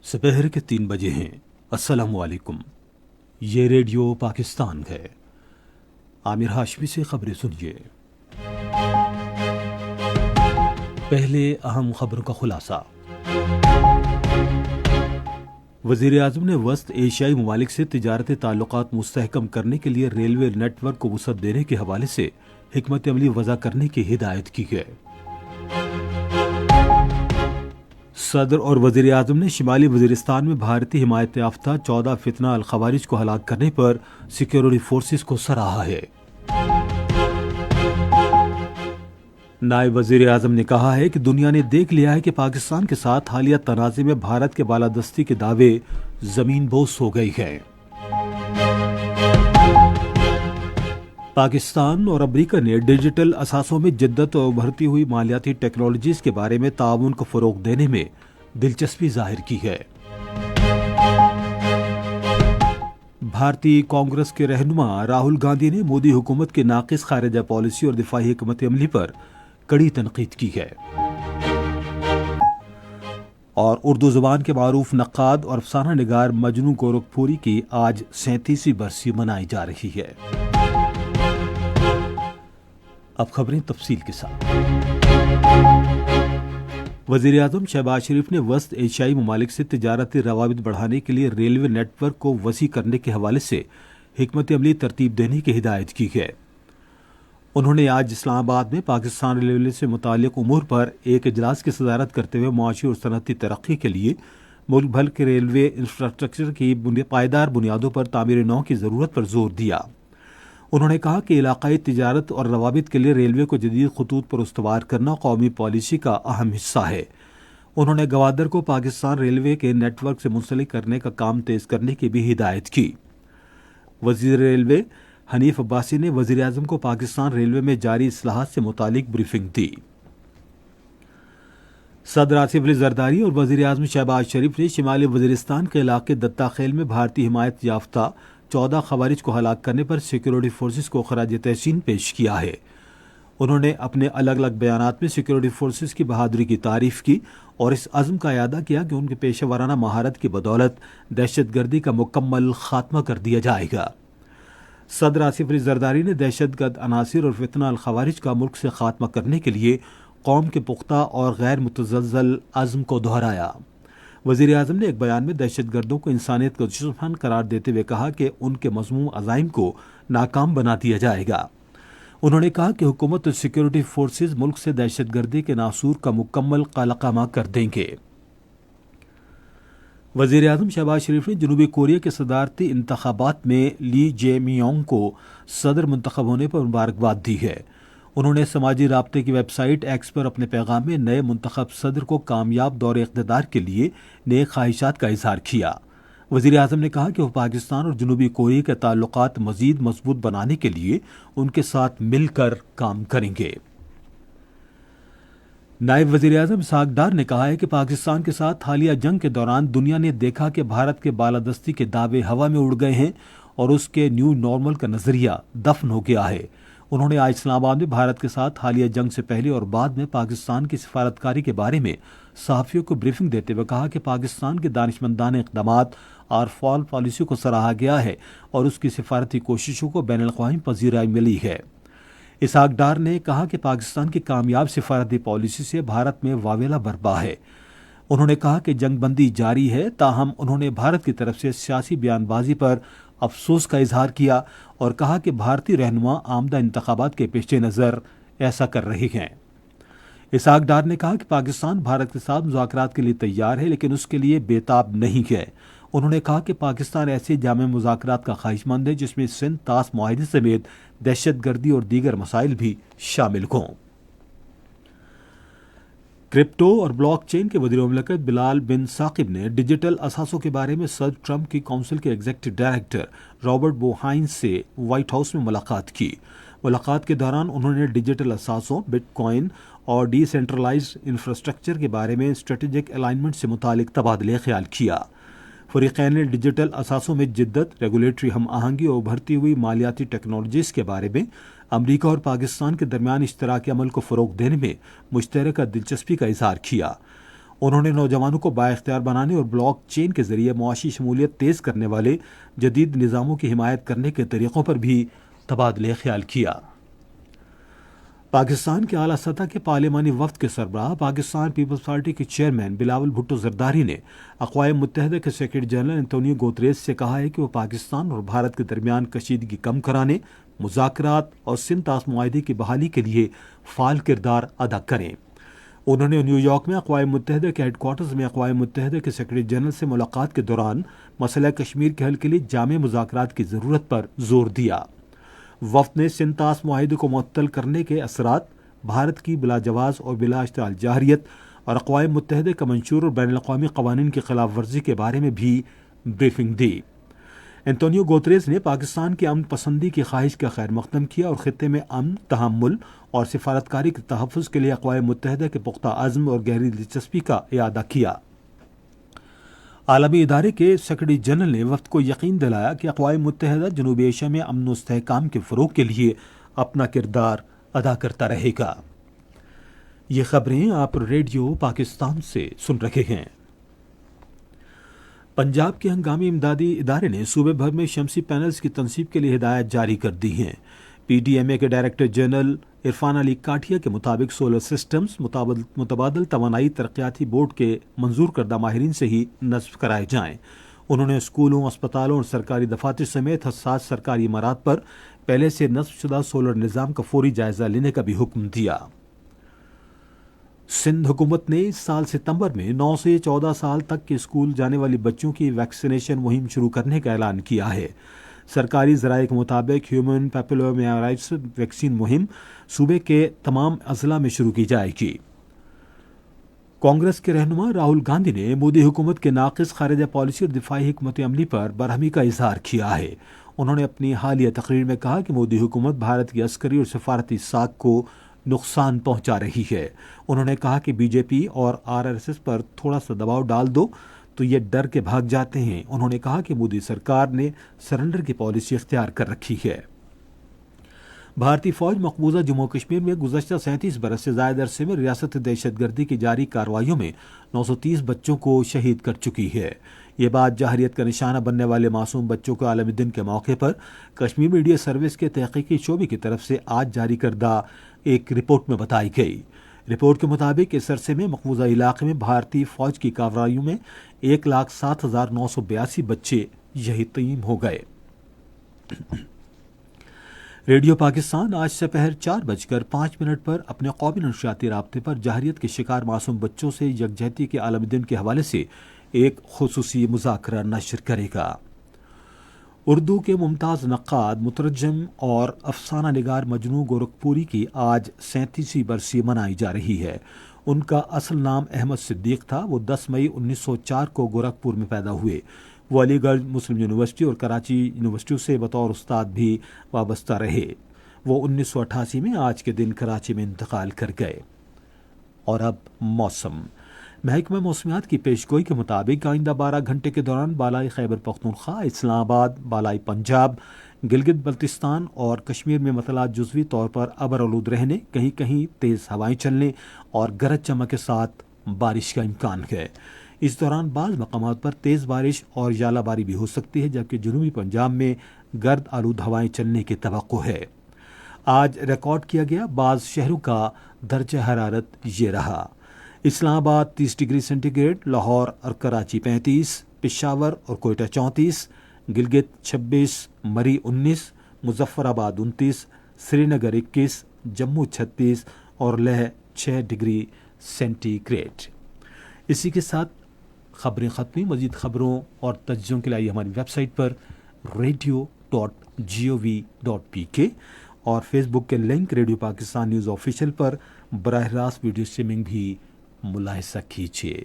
سپہر کے 3 بجے ہیں۔ السلام علیکم، یہ ریڈیو پاکستان ہے۔ عامر ہاشمی سے خبریں سنیے۔ پہلے اہم خبروں کا خلاصہ۔ وزیر اعظم نے وسط ایشیائی ممالک سے تجارتی تعلقات مستحکم کرنے کے لیے ریلوے نیٹ ورک کو وسعت دینے کے حوالے سے حکمت عملی وضع کرنے کی ہدایت کی ہے۔ صدر اور وزیر اعظم نے شمالی وزیرستان میں بھارتی حمایت یافتہ 14 فتنہ الخوارج کو ہلاک کرنے پر سیکیورٹی فورسز کو سراہا ہے۔ نائب وزیر اعظم نے کہا ہے کہ دنیا نے دیکھ لیا ہے کہ پاکستان کے ساتھ حالیہ تنازع میں بھارت کے بالادستی کے دعوے زمین بوس ہو گئی ہیں۔ پاکستان اور امریکہ نے ڈیجیٹل اثاثوں میں جدت اور ابھرتی ہوئی مالیاتی ٹیکنالوجیز کے بارے میں تعاون کو فروغ دینے میں دلچسپی ظاہر کی ہے۔ بھارتی کانگریس کے رہنما راہل گاندھی نے مودی حکومت کی ناقص خارجہ پالیسی اور دفاعی حکمت عملی پر کڑی تنقید کی ہے۔ اور اردو زبان کے معروف نقاد اور افسانہ نگار مجنوں گورکھپوری کی آج 37ویں برسی منائی جا رہی ہے۔ اب خبریں تفصیل کے ساتھ۔ وزیر اعظم شہباز شریف نے وسط ایشیائی ممالک سے تجارتی روابط بڑھانے کے لیے ریلوے نیٹ ورک کو وسیع کرنے کے حوالے سے حکمت عملی ترتیب دینے کی ہدایت کی ہے۔ انہوں نے آج اسلام آباد میں پاکستان ریلوے سے متعلق امور پر ایک اجلاس کی صدارت کرتے ہوئے معاشی اور صنعتی ترقی کے لیے ملک بھر کے ریلوے انفراسٹرکچر کی پائیدار بنیادوں پر تعمیر نو کی ضرورت پر زور دیا۔ انہوں نے کہا کہ علاقائی تجارت اور روابط کے لیے ریلوے کو جدید خطوط پر استوار کرنا قومی پالیسی کا اہم حصہ ہے۔ انہوں نے گوادر کو پاکستان ریلوے کے نیٹ ورک سے منسلک کرنے کا کام تیز کرنے کی بھی ہدایت کی۔ وزیر ریلوے حنیف عباسی نے وزیر اعظم کو پاکستان ریلوے میں جاری اصلاحات سے متعلق بریفنگ دی۔ صدر آصف علی زرداری اور وزیر اعظم شہباز شریف نے شمالی وزیرستان کے علاقے دتا خیل میں بھارتی حمایت یافتہ 14 خوارج کو ہلاک کرنے پر سیکیورٹی فورسز کو خراج تحسین پیش کیا ہے۔ انہوں نے اپنے الگ الگ بیانات میں سیکیورٹی فورسز کی بہادری کی تعریف کی اور اس عزم کا اعادہ کیا کہ ان کے پیشہ ورانہ مہارت کی بدولت دہشت گردی کا مکمل خاتمہ کر دیا جائے گا۔ صدر آصف علی زرداری نے دہشت گرد عناصر اور فتنہ الخوارج کا ملک سے خاتمہ کرنے کے لیے قوم کے پختہ اور غیر متزلزل عزم کو دہرایا۔ وزیر اعظم نے ایک بیان میں دہشت گردوں کو انسانیت کا دشمن قرار دیتے ہوئے کہا کہ ان کے مذموم عزائم کو ناکام بنا دیا جائے گا۔ انہوں نے کہا کہ حکومت اور سیکیورٹی فورسز ملک سے دہشت گردی کے ناسور کا مکمل قلعہ کر دیں گے۔ وزیر اعظم شہباز شریف نے جنوبی کوریا کے صدارتی انتخابات میں لی جے میونگ کو صدر منتخب ہونے پر مبارکباد دی ہے۔ انہوں نے سماجی رابطے کی ویب سائٹ ایکس پر اپنے پیغام میں نئے منتخب صدر کو کامیاب دور اقتدار کے لیے نیک خواہشات کا اظہار کیا۔ وزیر اعظم نے کہا کہ وہ پاکستان اور جنوبی کوریا کے تعلقات مزید مضبوط بنانے کے لیے ان کے ساتھ مل کر کام کریں گے۔ نائب وزیر اعظم اسحاق ڈار نے کہا ہے کہ پاکستان کے ساتھ حالیہ جنگ کے دوران دنیا نے دیکھا کہ بھارت کے بالادستی کے دعوے ہوا میں اڑ گئے ہیں اور اس کے نیو نارمل کا نظریہ دفن ہو گیا ہے۔ انہوں نے آج اسلام آباد میں بھارت کے ساتھ حالیہ جنگ سے پہلے اور بعد میں پاکستان کی سفارتکاری کے بارے میں صحافیوں کو بریفنگ دیتے ہوئے کہا کہ پاکستان کے دانشمندانہ اقدامات اور فعال پالیسی کو سراہا گیا ہے اور اس کی سفارتی کوششوں کو بین الاقوامی پذیرائی ملی ہے۔ اسحاق ڈار نے کہا کہ پاکستان کی کامیاب سفارتی پالیسی سے بھارت میں واویلا برپا ہے۔ انہوں نے کہا کہ جنگ بندی جاری ہے، تاہم انہوں نے بھارت کی طرف سے سیاسی بیان بازی پر افسوس کا اظہار کیا اور کہا کہ بھارتی رہنما آمدہ انتخابات کے پیش نظر ایسا کر رہے ہیں۔ اسحاق ڈار نے کہا کہ پاکستان بھارت کے ساتھ مذاکرات کے لیے تیار ہے لیکن اس کے لیے بےتاب نہیں ہے۔ انہوں نے کہا کہ پاکستان ایسے جامع مذاکرات کا خواہش مند ہے جس میں سندھ طاس معاہدے سمیت دہشت گردی اور دیگر مسائل بھی شامل ہوں۔ کرپٹو اور بلاک چین کے وزیر مملکت بلال بن ثاقب نے ڈیجیٹل اثاثوں کے بارے میں صدر ٹرمپ کی کونسل کے ایگزیکٹو ڈائریکٹر رابرٹ بوہائن سے وائٹ ہاؤس میں ملاقات کی۔ ملاقات کے دوران انہوں نے ڈیجیٹل اثاثوں، بٹ کوائن اور ڈی سینٹرلائزڈ انفراسٹرکچر کے بارے میں اسٹریٹجک الائنمنٹ سے متعلق تبادلہ خیال کیا۔ فریقین نے ڈیجیٹل اثاثوں میں جدت، ریگولیٹری ہم آہنگی اور ابھرتی ہوئی مالیاتی ٹیکنالوجیز کے بارے میں امریکہ اور پاکستان کے درمیان اشتراکی عمل کو فروغ دینے میں مشترکہ دلچسپی کا اظہار کیا۔ انہوں نے نوجوانوں کو بااختیار بنانے اور بلاک چین کے ذریعے معاشی شمولیت تیز کرنے والے جدید نظاموں کی حمایت کرنے کے طریقوں پر بھی تبادلہ خیال کیا۔ پاکستان کے اعلیٰ سطح کے پارلیمانی وفد کے سربراہ پاکستان پیپلز پارٹی کے چیئرمین بلاول بھٹو زرداری نے اقوام متحدہ کے سیکرٹری جنرل انتونیو گوتریز سے کہا ہے کہ وہ پاکستان اور بھارت کے درمیان کشیدگی کم کرانے، مذاکرات اور سنتاس معاہدے کی بحالی کے لیے فعال کردار ادا کریں۔ انہوں نے نیو یارک میں اقوام متحدہ کے ہیڈ کوارٹرز میں اقوام متحدہ کے سیکرٹری جنرل سے ملاقات کے دوران مسئلہ کشمیر کے حل کے لیے جامع مذاکرات کی ضرورت پر زور دیا۔ وفد نے سنتاس معاہدے کو معطل کرنے کے اثرات، بھارت کی بلا جواز اور بلا اشتعال جارحیت اور اقوام متحدہ کا منشور اور بین الاقوامی قوانین کی خلاف ورزی کے بارے میں بھی بریفنگ دی۔ انتونیو گوتریز نے پاکستان کی امن پسندی کی خواہش کا خیر مقدم کیا اور خطے میں امن، تحمل اور سفارتکاری کے تحفظ کے لیے اقوام متحدہ کے پختہ عزم اور گہری دلچسپی کا اعادہ کیا۔ عالمی ادارے کے سیکرٹری جنرل نے وفد کو یقین دلایا کہ اقوام متحدہ جنوبی ایشیا میں امن و استحکام کے فروغ کے لیے اپنا کردار ادا کرتا رہے گا۔ یہ خبریں آپ ریڈیو پاکستان سے سن رہے ہیں۔ پنجاب کے ہنگامی امدادی ادارے نے صوبے بھر میں شمسی پینلز کی تنصیب کے لیے ہدایات جاری کر دی ہیں۔ پی ڈی ایم اے کے ڈائریکٹر جنرل عرفان علی کاٹھیا کے مطابق سولر سسٹمز متبادل توانائی ترقیاتی بورڈ کے منظور کردہ ماہرین سے ہی نصب کرائے جائیں۔ انہوں نے اسکولوں، اسپتالوں اور سرکاری دفاتر سمیت حساس سرکاری عمارات پر پہلے سے نصب شدہ سولر نظام کا فوری جائزہ لینے کا بھی حکم دیا۔ سندھ حکومت نے اس سال ستمبر میں 9 سے 14 سال تک کے اسکول جانے والی بچوں کی ویکسینیشن مہم شروع کرنے کا اعلان کیا ہے۔ سرکاری ذرائع کے مطابق ہیومن پیپلومیوائرس ویکسین مہم صوبے کے تمام اضلاع میں شروع کی جائے گی۔ کانگریس کے رہنما راہل گاندھی نے مودی حکومت کے ناقص خارجہ پالیسی اور دفاعی حکمت عملی پر برہمی کا اظہار کیا ہے۔ انہوں نے اپنی حالیہ تقریر میں کہا کہ مودی حکومت بھارت کی عسکری اور سفارتی ساکھ کو نقصان پہنچا رہی ہے۔ انہوں نے کہا کہ بی جے پی اور آر ایس ایس پر تھوڑا سا دباؤ ڈال دو تو یہ ڈر کے بھاگ جاتے ہیں۔ انہوں نے کہا کہ مودی سرکار نے سرنڈر کی پالیسی اختیار کر رکھی ہے۔ بھارتی فوج مقبوضہ جموں کشمیر میں گزشتہ 37 برس سے زائد عرصے میں ریاست دہشت گردی کی جاری کارروائیوں میں 930 بچوں کو شہید کر چکی ہے۔ یہ بات جارحیت کا نشانہ بننے والے معصوم بچوں کے عالمی دن کے موقع پر کشمیر میڈیا سروس کے تحقیقی شعبے کی طرف سے آج جاری کردہ ایک رپورٹ میں بتائی گئی۔ رپورٹ کے مطابق اس عرصے میں مقبوضہ علاقے میں بھارتی فوج کی کارروائیوں میں 1,07,982 بچے یتیم ہو گئے۔ ریڈیو پاکستان آج سپہر 4:05 پر اپنے قومی نشریاتی رابطے پر جارحیت کے شکار معصوم بچوں سے یکجہتی کے عالمی دن کے حوالے سے ایک خصوصی مذاکرہ نشر کرے گا۔ اردو کے ممتاز نقاد، مترجم اور افسانہ نگار مجنوں گورکھپوری کی آج 37ویں برسی منائی جا رہی ہے۔ ان کا اصل نام احمد صدیق تھا۔ وہ 10 مئی 1904 کو گورکھپور میں پیدا ہوئے۔ وہ علی گڑھ مسلم یونیورسٹی اور کراچی یونیورسٹی سے بطور استاد بھی وابستہ رہے۔ وہ 1988 میں آج کے دن کراچی میں انتقال کر گئے۔ اور اب موسم۔ محکمہ موسمیات کی پیشگوئی کے مطابق آئندہ 12 گھنٹے کے دوران بالائی خیبر پختونخوا، اسلام آباد، بالائی پنجاب، گلگت بلتستان اور کشمیر میں مطلعات جزوی طور پر ابرآلود رہنے، کہیں کہیں تیز ہوائیں چلنے اور گرج چمک کے ساتھ بارش کا امکان ہے۔ اس دوران بعض مقامات پر تیز بارش اور ژالہ باری بھی ہو سکتی ہے، جبکہ جنوبی پنجاب میں گرد آلود ہوائیں چلنے کی توقع ہے۔ آج ریکارڈ کیا گیا بعض شہروں کا درجہ حرارت یہ رہا: اسلام آباد 30 ڈگری سینٹی گریڈ، لاہور اور کراچی 35، پشاور اور کوئٹہ 34، گلگت 26، مری 19، مظفر آباد 29، سری نگر 21، جموں 36 اور لیہ 6 ڈگری سینٹی گریڈ۔ اسی کے ساتھ خبریں ختم۔ مزید خبروں اور تجزیوں کے لیے ہماری ویب سائٹ پر radio.gov.pk اور فیس بک کے link radio Pakistan news official پر براہ راست ویڈیو اسٹریمنگ بھی ملاحظہ کیجیے۔